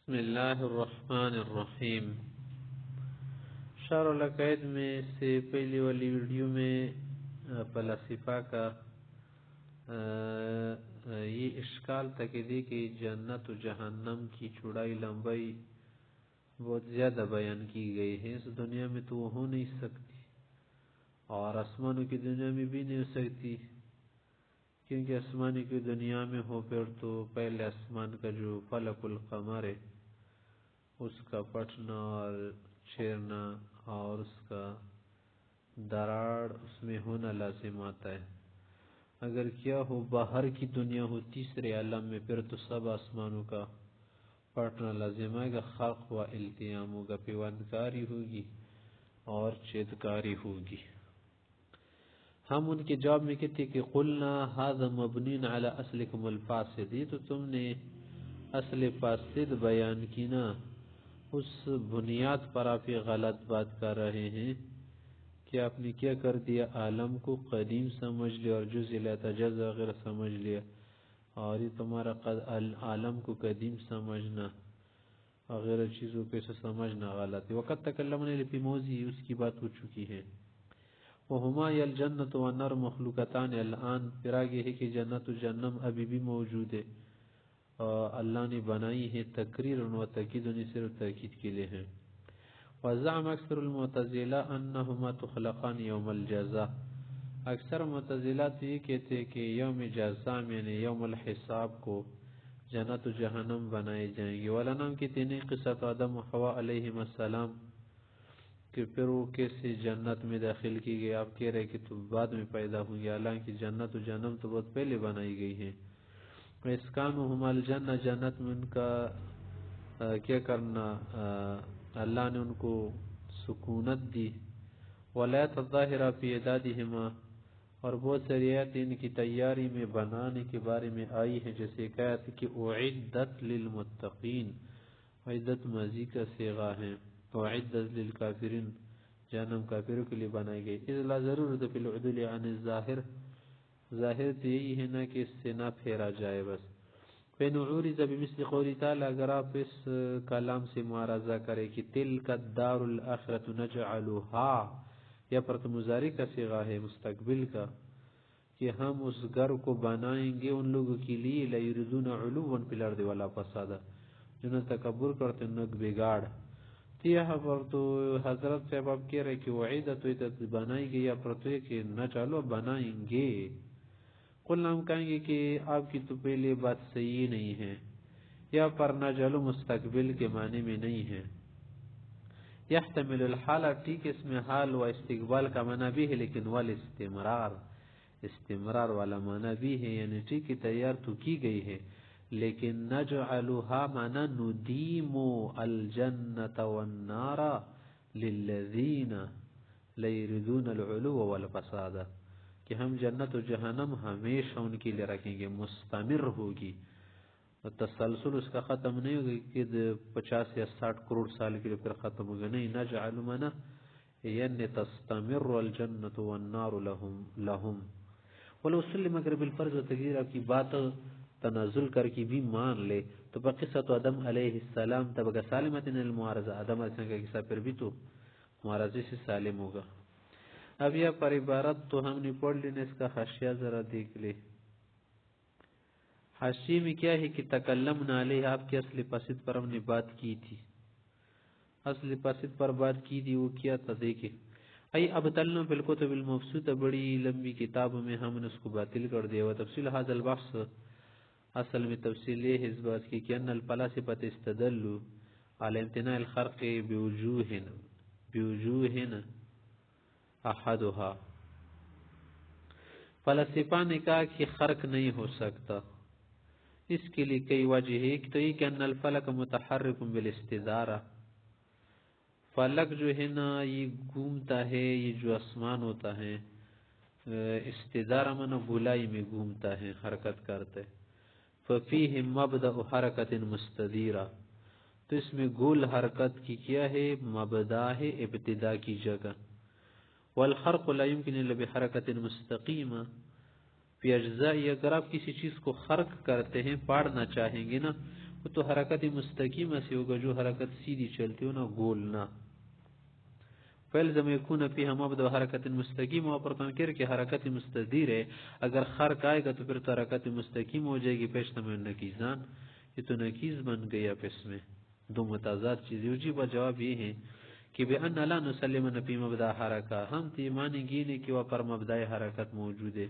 بسم اللہ الرحمن الرحیم۔ شعر العقائد میں سے پہلی والی ویڈیو میں فلسفہ کا یہ اشکال تھا کہ جنت و جہنم کی چوڑائی لمبائی بہت زیادہ بیان کی گئی ہے۔ اس دنیا میں تو وہ ہو نہیں سکتی اور آسمانوں کی دنیا میں بھی نہیں ہو سکتی، کیونکہ آسمانی کی دنیا میں ہو پھر تو پہلے آسمان کا جو فلک القمر ہے اس کا پھٹنا اور چھیرنا اور اس کا دراڑ اس میں ہونا لازم آتا ہے۔ اگر کیا ہو باہر کی دنیا ہو تیسرے عالم میں، پھر تو سب آسمانوں کا پھٹنا لازم آئے گا، خلق و التیام ہوگا، پیوندکاری ہوگی اور چیدکاری ہوگی۔ ہم ان کے جواب میں کہتے کہ قلنا هذا مبنی علی اصلکم الفاسد، یہ تو تم نے اصل فاسد بیان کی نا، اس بنیاد پر آپ یہ غلط بات کر رہے ہیں کہ آپ نے کیا کر دیا، عالم کو قدیم سمجھ لیا اور جزء لا تجزا وغیرہ سمجھ لیا، اور یہ تمہارا عالم کو قدیم سمجھنا وغیرہ چیزوں پہ سے سمجھنا غلط ہے۔ وقت تکلمنا فی موضع، اس کی بات ہو چکی ہے۔ وہما الجنت والنار مخلوقتان الان، پھر آگے ہے کہ جنت و جہنم ابھی بھی موجود ہے، اللہ نے بنائی ہے تقریر و تاکید، صرف تاکید کے لیے ہے۔ وزعم اکثر المعتزلہ انہما تخلقان یوم الجزاء، اکثر معتزلہ تو یہ کہتے ہیں کہ یوم جزاء یعنی یوم الحساب کو جنت و جہنم بنائے جائیں گے۔ ولنام کہتے ہیں قصۃ آدم و حوا علیہم السلام، کہ پھر وہ کیسے جنت میں داخل کی گئی، آپ کہہ رہے کہ تو بعد میں پیدا ہوں گے، حالانکہ جنت و جہنم تو بہت پہلے بنائی گئی ہیں۔ اسکانہم الجنہ، جنت میں ان کا کیا کرنا، اللہ نے ان کو سکونت دی۔ ولایت الظاہرہ فی اعدادہما، اور بہت ساری آیات ان کی تیاری میں بنانے کے بارے میں آئی ہیں، جیسے ایک آیت کہ اعدت للمتقین، اعدت ماضی کا صیغہ ہے، اعدت للکافرین، جہنم کافروں کے لیے بنائی گئی۔ اذ لا ضرورت فی العدول عن الظاہر، ظاہر تو یہی ہے نا کہ اس سے نہ پھیرا جائے بس۔ فَإِنْ عُورِضَ بِمِثْلِ قَوْلِ تَعَالَى، اگر آپ اس کلام سے معارضہ کریں کہ تِلْكَ الدَّارُ الْآخِرَةُ نَجْعَلُهَا، یا پر مضارع کا صیغہ ہے مستقبل کا، کہ ہم اس گھر کو بنائیں گے ان لوگوں کے لیے لَا يُرِيدُونَ عُلُوًّا فِي الْأَرْضِ وَلَا فَسَادًا، جنہوں تکبر کرتے ہیں بگاڑ۔ تو یہاں پر تو حضرت صاحب آپ کہہ رہے کہ وعیدت بنائی گئی، یا پر تو یہ کہ نہ چالو بنائیں گے۔ قلنا، ہم کہیں گے کہ آپ کی تو پہلے بات صحیح نہیں ہے، یا پر نہ چالو مستقبل کے معنی میں نہیں ہے۔ یحتمل الحال، ٹھیک اس میں حال و استقبال کا معنی بھی ہے، لیکن والاستمرار، استمرار والا معنی بھی ہے، یعنی ٹھیک تیار تو کی گئی ہے، لیکن نجعلها معنی ندیم الجنت والنار للذین لا يريدون العلو والفساد، کہ ہم جنت و جہنم ہمیشہ ان کے لیے رکھیں گے، مستمر ہوگی، تسلسل اس کا ختم نہیں ہوگی کہ 50 یا 60 کروڑ سال کے لیے پھر ختم ہوگا، نہیں، نجعل منا یعنی تستمر الجنت والنار لهم ولو سلم، اگر بالفرض و تقدیر آپ کی بات تنازل کر کے بھی مان لے تو بقصۃ آدم علیہ السلام تبقى سالمۃ المعارضہ، آدم علیہ السلام کا قصہ پھر بھی تو معارضے سے سالم ہوگا۔ اب یہ پر عبارت تو ہم نے پڑھ لینا، اس کا حاشیہ ذرا دیکھ لے۔ حاشیے میں کیا ہے کہ تکلمنا علیہ، آپ کے اصل فاسد پر ہم نے بات کی تھی، اصل فاسد پر بات کی تھی، وہ کیا تھا دیکھیں۔ ای ابطلنا بالکتب المبسوطہ، بڑی لمبی کتاب میں ہم نے اس کو باطل کر دیا۔ و تفصیل هذا البحث، اصل میں تفصیل یہ ہے اس بات کی کہ ان الفلاسفة استدلوا على امتناع الخرق بوجوہ احدها، فلسفہ نے کہا کہ خرق نہیں ہو سکتا، اس کے لیے کئی وجہ ہے۔ ایک تو یہ کہ ان الفلک متحرک بالاستدارہ، فلک جو ہے نا یہ گھومتا ہے، یہ جو آسمان ہوتا ہے استدارہ منا گولائی میں گھومتا ہے، حرکت کرتا ہے۔ ففیہ مبدأ حرکت مستدیرہ، تو اس میں گول حرکت کی کیا ہے، مبدأ ہے، ابتدا کی جگہ۔ والخرق لا يمكن الا بحرکت مستقیمہ فی اجزاء، اگر آپ کسی چیز کو خرق کرتے ہیں، پاڑنا چاہیں گے نا، وہ تو حرکت مستقیم سے ہوگا جو حرکت سیدھی چلتی ہو نا گول نہ. فیلزم یکون فیہا مبدا حرکت مستقیم و پر تنکر کہ حرکت مستدیر ہے. اگر خرق آئے گا تو پھر تو حرکت مستقیم ہو جائے گی. پیشتہ میں نکیزان یہ تو نکیز بن گیا پس میں دو متضاد چیزیں. وجیب جواب یہ ہے کہ بأن لا نسلم فی مبدا حرکہ ہم تیمانی گینے کہ وہ پر مبدا حرکت موجود ہے.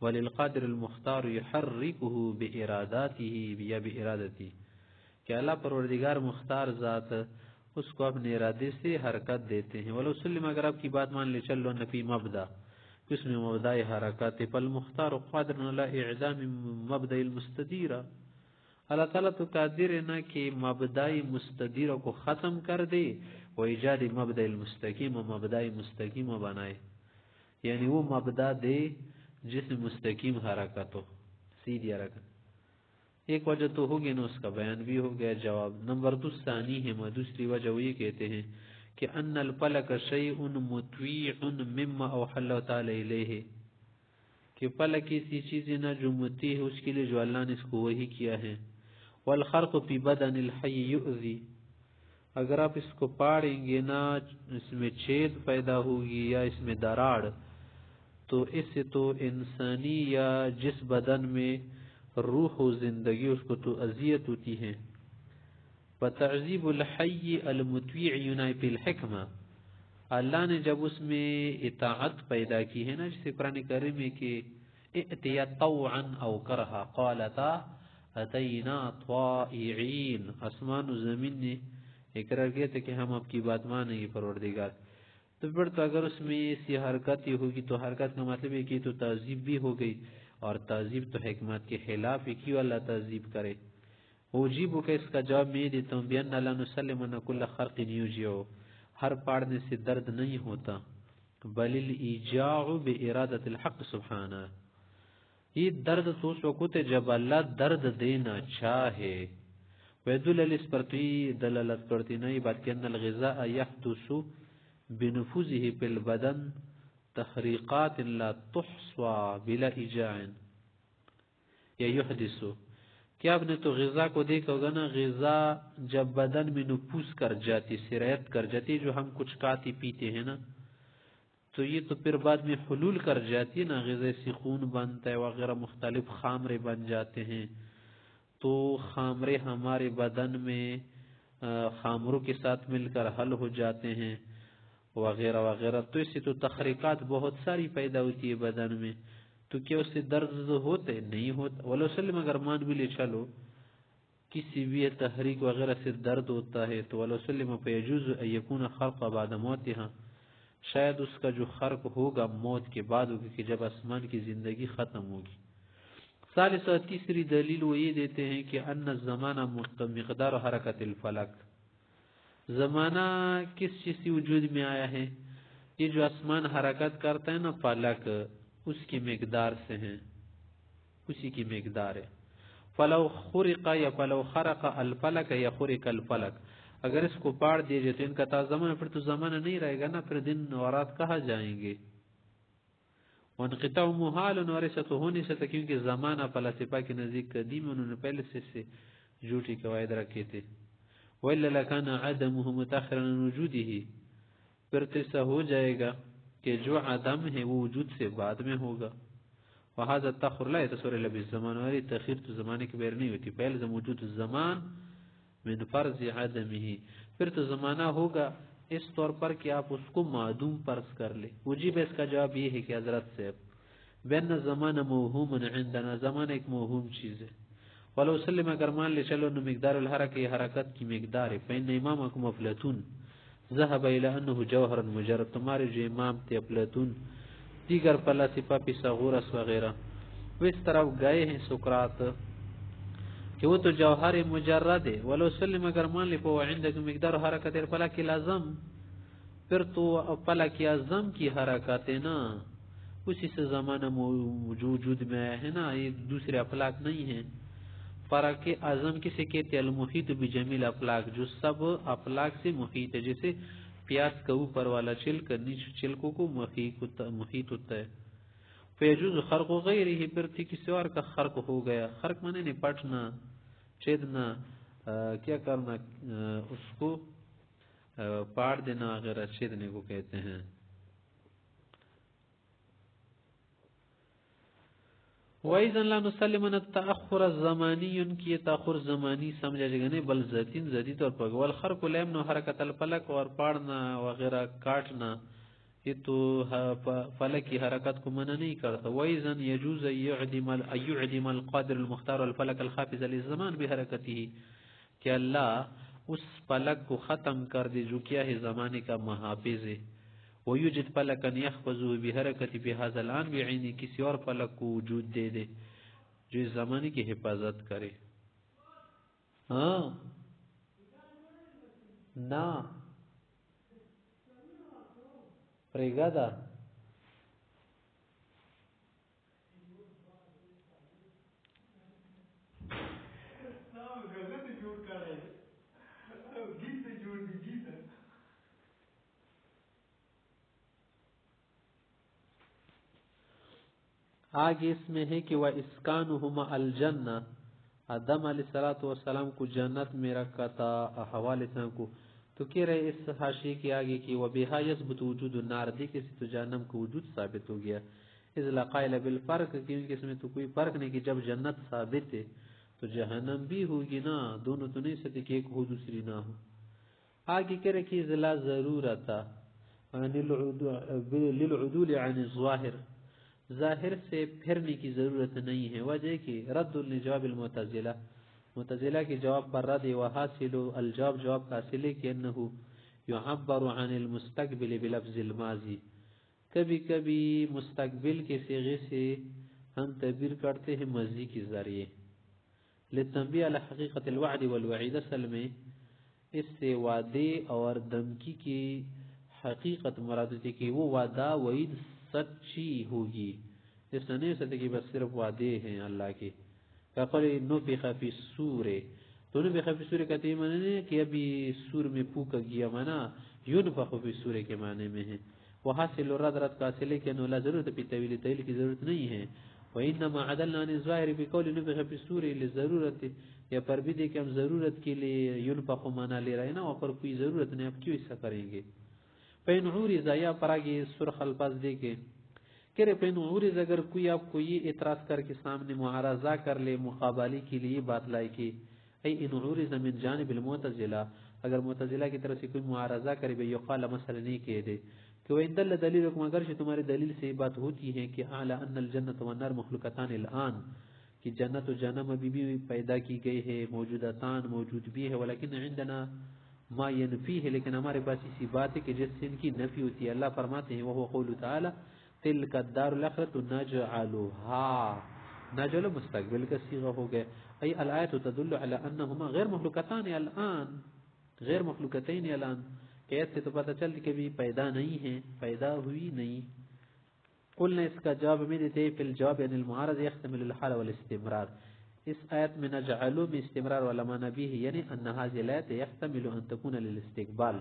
وللقادر المختار يحركه بإراداته یا بإرادتی کہ اللہ پروردگار مختار ذات اس کو اپنے ارادے سے حرکت دیتے ہیں. ولو سلم اگر آپ کی بات مان لے چلو نفی مبدا اس میں مبدا حرکت فالمختار قادر علی اعدام مبدا المستدیر. اللہ تعالیٰ تو قادر ہے نا کہ مبدا مستدیر کو ختم کر دے و ایجاد مبدا المستقیم و مبدا مستقیم بنائے. یعنی وہ مبدا دے جس میں مستقیم حرکت ہو سیدھی حرکت. ایک وجہ تو ہوگی نا اس کا بیان بھی ہو گیا. جواب نمبر 2 ثانی ہے. دوسری وجہ وہ یہ کہتے ہیں کہ ان الفلک شیء مطویع مما اوحى الله تعالی الیہ کہ فلک ایسی چیز ہے نا جو مطیع ہے اس کے لیے جو اللہ نے اس کو وحی کیا ہے. والخرق فی بدن الحی یؤذی اگر آپ اس کو پاڑیں گے نا اس میں چھید پیدا ہوگی یا اس میں دراڑ تو اس سے تو انسانی یا جس بدن میں روح و زندگی اس کو تو اذیت ہوتی ہے. فتعذیب الحی المطویع ینائب الحکمہ اللہ نے جب اس میں اطاعت پیدا کی ہے نا جسے قرآن کریم میں کہ ائتیا طوعا او کرہا قالتا اتینا طائعین آسمان و زمین نے اقرار کیا تھا کہ ہم آپ کی بات مانیں گے پروردگار. تو پھر تو اگر اس میں ایسی حرکت ہی ہوگی تو حرکت کا مطلب ہے کہ تو تعذیب بھی ہو گئی اور تعذیب تو حکمت کے خلاف ہے. کیوں اللہ تعذیب کرے؟ وجیبو کا اس کا جواب میں دیتا ہوں بین لا نسلم ان کل خرق یوجعو ہر پاڑنے سے درد نہیں ہوتا بل الایجاع بارادت الحق سبحانہ یہ درد تو اس وقت ہے جب اللہ درد دینا چاہے. ویدل اس پر تو یہ دلالت کرتی نہیں بات کہ ان الغذاء یحدث بنفوذه فی البدن تحریقات لا تحصى بلا ایجاع یا یحدث. کیا آپ نے تو غذا کو دیکھا ہوگا نا غذا جب بدن میں نفوذ کر جاتی سرایت کر جاتی جو ہم کچھ کھاتے پیتے ہیں نا تو یہ تو پھر بعد میں حلول کر جاتی ہے نا غذا سے خون بنتا ہے وغیرہ مختلف خامرے بن جاتے ہیں. تو خامرے ہمارے بدن میں خامروں کے ساتھ مل کر حل ہو جاتے ہیں وغیرہ وغیرہ. تو اس سے تو تحریکات بہت ساری پیدا ہوتی ہے بدن میں. تو کیا اس سے درد ہوتے نہیں ہوتا؟ ولو سلم اگر مان بھی لے چلو کسی بھی تحریک وغیرہ سے درد ہوتا ہے تو ولو سلم فیجوز ان یکون خرق بعد موتها شاید اس کا جو خرق ہوگا موت کے بعد ہوگی کہ جب آسمان کی زندگی ختم ہوگی. ثالثہ تیسری دلیل وہ یہ دیتے ہیں کہ ان الزمانہ مقدار حرکت الفلک زمانہ کس چیز سے وجود میں آیا ہے؟ یہ جو آسمان حرکت کرتا ہے نا فلک اس کی مقدار سے ہیں اسی کی مقدار ہے. فلو خرق یا فلو خرق الفلک یا خرق الفلک اگر اس کو پاڑ دیے جائے تو ان کا تا زمانہ پھر تو زمانہ نہیں رہے گا نا پھر دن اور رات کہاں جائیں گے. وانقطاع محال اور ایسا تو ہو نہیں سکتا کیونکہ زمانہ فلاسفہ کے نزدیک قدیم انہوں نے پہلے سے جھوٹی قواعد رکھے تھے. وَإِلَّا لَكَانَ عَدَمُهُ مُتَأَخِّرًا عَنْ وُجُودِهِ پھر تو ایسا ہو جائے گا کہ جو عدم ہے وہ وجود سے بعد میں ہوگا. وهذا التأخر لا يتصور إلا بالزمان اور یہ تاخیر تو زمانے کے بغیر نہیں ہوتی. فَيَلْزَمُ وجود الزمان من فرض عدمه پھر تو زمانہ ہوگا اس طور پر کہ آپ اس کو معدوم فرض کر لیں. وجیب اس کا جواب یہ ہے کہ حضرت صاحب بین زمانہ موہوم عندنا زمانہ ایک موہوم چیز ہے. ولو سلم اگر مان لے چلو انه مقدار الحرکہ حرکت کی مقدار ہے. فإن امامكم افلاطون ذهب الى انه جوہر مجرد تمہارے جو امام تھے افلاطون دیگر فلاسفہ پیثاغورس وغیرہ وہ اس طرف گئے ہیں سقراط کہ وہ تو جوہر مجرد ہے. ولو سلم اگر مان لے فهو عندك مقدار حرکت الفلک الازم پھر تو فلک اعظم کی حرکت ہے نا اسی سے زمانہ وجود میں آیا ہے نا یہ دوسرے افلاک نہیں ہیں. فرق اعظم کسے کہتے ہیں؟ المحیط بجمیل افلاک جو سب افلاک سے محیط ہے. جیسے پیاس کا اوپر والا چھلک نیچے چھلکوں کو محیط ہوتا ہے. فیجوز خرق غیرہ پھر تھی کسی اور کا خرق ہو گیا. خرق مانے نہیں پٹنا چھیدنا کیا کرنا، اس کو پاڑ دینا غیر چھیدنے کو کہتے ہیں۔ وَإِذَنْ لَا نُسَلِّمَ التَّأَخُّرَ الزَّمَانِيُّ کی تاخر زمانی سمجھا جائے گا نہیں، بل زدی طور پر والخرق الْيَمْنُ حرکت الفلک، اور پاڑنا وغیرہ کاٹنا یہ تو فلک کی حرکت کو منع نہیں کرتا۔ وَإِذَنْ يَجُوزَ أَن يُعْدِمَ الْقَادِرُ الْمُخْتَارُ الْفَلَكَ الْخَافِزَ لِلزَّمَانِ بِحَرَكَتِهِ، کہ اللہ اس فلک کو ختم کر دے جو کیا ہے زمانے کا محافظ ہے۔ وَيُوجِدْ فَلَكًا يَخْفَضُهُ بِحَرَكَةِ بِهَذَا الْآنِ بِعَيْنِهِ، کسی اور فلک کو وجود دے دے جو اس زمانے کی حفاظت کرے۔ ہاں نا پریگادا آگے اس میں ہے کہ وَإِسْكَانُهُمَا الْجَنَّةِ، آدم علیہ السلام کو جنت میں رکھا تھا، حوا علیہ السلام کو، تو کہہ رہے اس حاشیے کے آگے کی وَبِهَا يَثْبُتُ وُجُودُ النَّارِ، دیکھے سے تو جہنم کو وجود ثابت ہو گیا۔ اِذْ لَا قَائِلَ بِالْفَرْقِ، کیونکہ اس میں تو کوئی فرق نہیں کہ جب جنت ثابت ہے تو جہنم بھی ہوگی نا، دونوں تو نہیں سکتے کہ ایک ہو دوسری نہ ہو۔ آگے کہہ رہے کہ لا ضرورت للعدول عن الظاہر، ظاہر سے پھرنے کی ضرورت نہیں ہے۔ وجہ کہ رد الجواب المعتزلہ، معتزلہ کے جواب پر رد، وحاصل الجواب، جواب کا حاصل ہے کہ انه يعبر عن المستقبل بلفظ الماضی، کبھی کبھی مستقبل کے صیغے سے ہم تعبیر کرتے ہیں ماضی کے ذریعے۔ للتنبیہ علی حقیقت الوعد والوعید، اصل میں اس سے وعدے اور دھمکی کی حقیقت مراد ہے کہ وہ وعدہ وعید سچی ہوگی، اس نے نہیں سکتے کہ بس صرف وعدے ہیں اللہ کے۔ فقال نفخ فی الصور، تو نفخ فی الصور کہتے ہیں معنی نہیں کہ ابھی سور میں پھونکا گیا، معنی ينفخ فی الصور کے معنی میں ہے۔ وحاصل رد، رد کا حاصل ہے کہ انه لا ضرورت فی التویل، تویل کی ضرورت نہیں ہے۔ وانما عدلنا عن الظاہر بقول نفخ فی الصور للضرورت، یا پر بھی دے کہ ہم ضرورت کے لیے ينفخ معنی لے رہے ہیں نا، وہاں پر کوئی ضرورت نہیں، اب کیوں ایسا کریں گے۔ فین عورض، یا پر آگے سرخ الفاظ دے کے کہ رہے فین عورض، اگر کوئی آپ کو یہ اعتراض کر کے سامنے معارضہ کر لے مقابلی کے لیے بات لائے کہ ای ان عورض من جانب المعتزلہ، اگر معتزلہ کی طرف سے کوئی معارضہ کرے بے یقال مثلا نہیں کہہ دے کہ وہ اندل دلیلکم، اگر تمہاری دلیل سے بات ہوتی ہے کہ اعلی ان الجنت والنار مخلوقتان الان، کہ جنت و جہنم ابھی بھی پیدا کی گئی ہے، موجودتان موجود بھی ہے، ولیکن عندنا ما ینفی ہے، لیکن ہمارے پاس اسی بات ہے کہ جس سے ان کی نفی ہوتی ہے۔ اللہ فرماتے ہیں وہو قول تعالی تلک الدار الاخرۃ نجعلها، نجعل مستقبل کا صیغہ ہو گیا، ای الآیت تدل علی انہما غیر مخلوقتان الان، غیر مخلوقتین الان، کہ ایسے تو پتہ چلتی کہ بھی پیدا نہیں ہے، پیدا ہوئی نہیں۔ قلنا، اس کا جواب میں دیتے فی الجواب یعنی المعارض یحتمل الحال والاستمرار، اس آیت میں نجعلو میں استمرار والا معنی بھی ہے، یعنی ان هذه الآیت یحتمل ان تکون للاستقبال،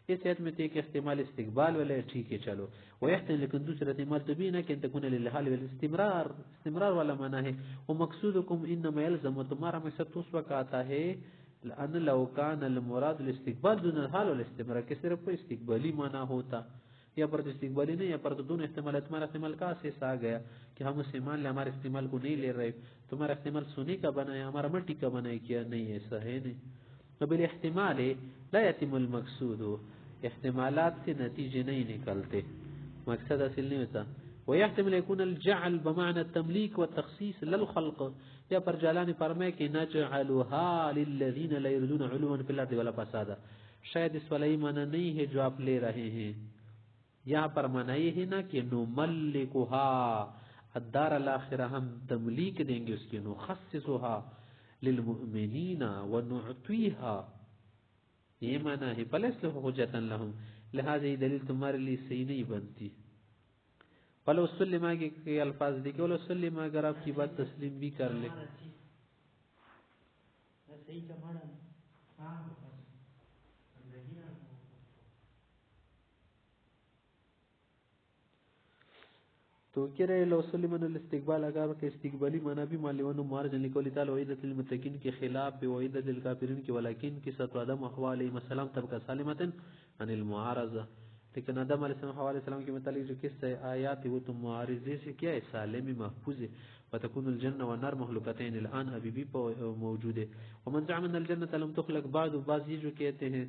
اس آیت میں ایک احتمال استقبال والا ہے، ٹھیک ہے چلو، ویحتمل لیکن دوسرا احتمال تو بھی نہ کہ ان تکون للحال والاستمرار، استمرار والا معنی ہے۔ ومقصودکم انما یلزم، تمہارا مقصد اس وقت آتا ہے ان لو کان المراد الاستقبال دون الحال والاستمرار، کہ صرف کوئی استقبالی معنی ہوتا، یا پر تو استقبالی نہیں، یا پر تو دونوں احتمالات، تمہارا احتمال کا سے آ گیا کہ ہم اسے مان لیں، ہمارے استعمال کو نہیں لے رہے، تمہارا احتمال سونے کا بنایا، ہمارا مٹی کا بنایا، کیا نہیں ایسا ہے نہیں۔ قبل احتمال لا یتم المقصود، احتمالات سے نتیجے نہیں نکلتے، مقصد حاصل نہیں ہوتا۔ ويحتمل يكون الجعل بمعنى التمليك والتخصيص للخلق، یا پر جلال فرمائے کہ نجعلها للذین لا يريدون علوا في الارض ولا فسادا، شاید اس والا معنی نہیں ہے جو آپ لے رہے ہیں، یہاں پر معنی یہ ہے نا کہ نملکها الدار الاخرہ، ہم تملیک دیں گے اس کی، نخصصها للمؤمنین ونعطیها، یہ معنی ہے فلیس حجتا لهم، لہذا یہ دلیل تمہارے لیے صحیح نہیں بنتی۔ فلو سلم آگے کے الفاظ دیکھیں، ولو سلم اگر آپ کی بات تسلیم بھی کر لیں، تو کہہ رہے لو سلمان الاستقبال اگر کہ استقبالی معنی بھی معلوم مارجن لقول تعالی وعدت للمتقین کے خلاف وعدت للکافرین کی ولکن کی ست آدم و حوا علیہ السلام تبقى سالمتا عن المعارضہ. لیکن آدم علیہ السلام کے متعلق جو قصہ آیات وہ تو معارضے سے کیا ہے سالم محفوظ ہے. وتكون الجنہ والنار مخلوقتین الان ابھی بھی موجود ہے. ومن زعم ان الجنہ لم تخلق بعد بعض یہ جو کہتے ہیں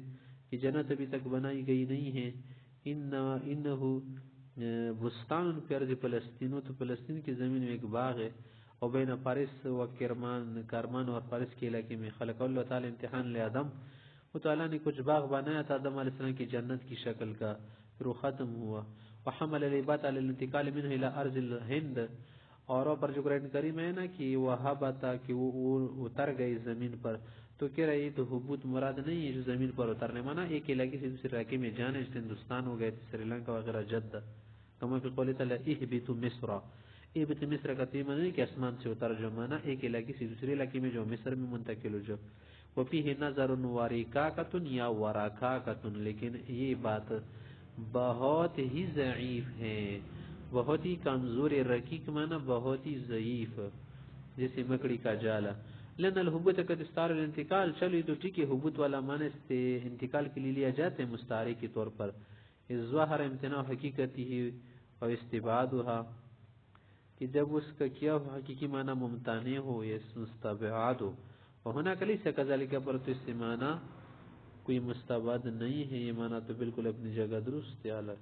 کہ جنت ابھی تک بنائی گئی نہیں ہے انہو بستان پی ارض فلسطین تو فلسطین کی زمین میں ایک باغ ہے اور بین فارس و کرمان اور فارس کے علاقے میں خلق اللہ تعالی امتحان لے آدم وہ تعالیٰ نے کچھ باغ بنایا تھا آدم علیہ السلام کی جنت کی شکل کا پھر وہ ختم ہوا. وحمل العباد علی الانتقال منه الى ارض الهند اور پر جو قرآن کریم ہے نا کہ وہ ہبتا کہ وہ اتر گئی زمین پر تو کہہ رہے یہ تو حبوت مراد نہیں ہے جو زمین پر اترنے مانا ایک علاقے سے دوسرے علاقے میں جانے جیسے ہندوستان ہو گئے سری لنکا وغیرہ جدہ کما فی قول تعالی اہبطوا مصر اہبط مصر کا تیمہ نہیں کہ اسمان سے اتر جو مانا ایک علاقے سے دوسرے علاقے میں جو مصر میں منتقل ہو جو وفیہ نظر ورکاکۃ یا ورکاکۃ لیکن یہ بات بہت ہی ضعیف ہے بہت ہی کمزور رقیق مانا بہت ہی ضعیف جیسے مکڑی کا جالا. لن الحبوت قد استعار الانتقال چلو تو ٹھیک ہے حبوت والا معنی سے انتقال کے لیے لیا جاتے ہیں مستعارے کے طور پر ظاہر امتناع حقیقتی ہی اور استبعادها کہ جب اس کا کیا ہو حقیقی معنی ممتنع ہو یا مستبعاد ہو اور ہونا کلی سے کذالک پر تو اس سے معنی کوئی مستبعد نہیں ہے یہ معنی تو بالکل اپنی جگہ درست ہے.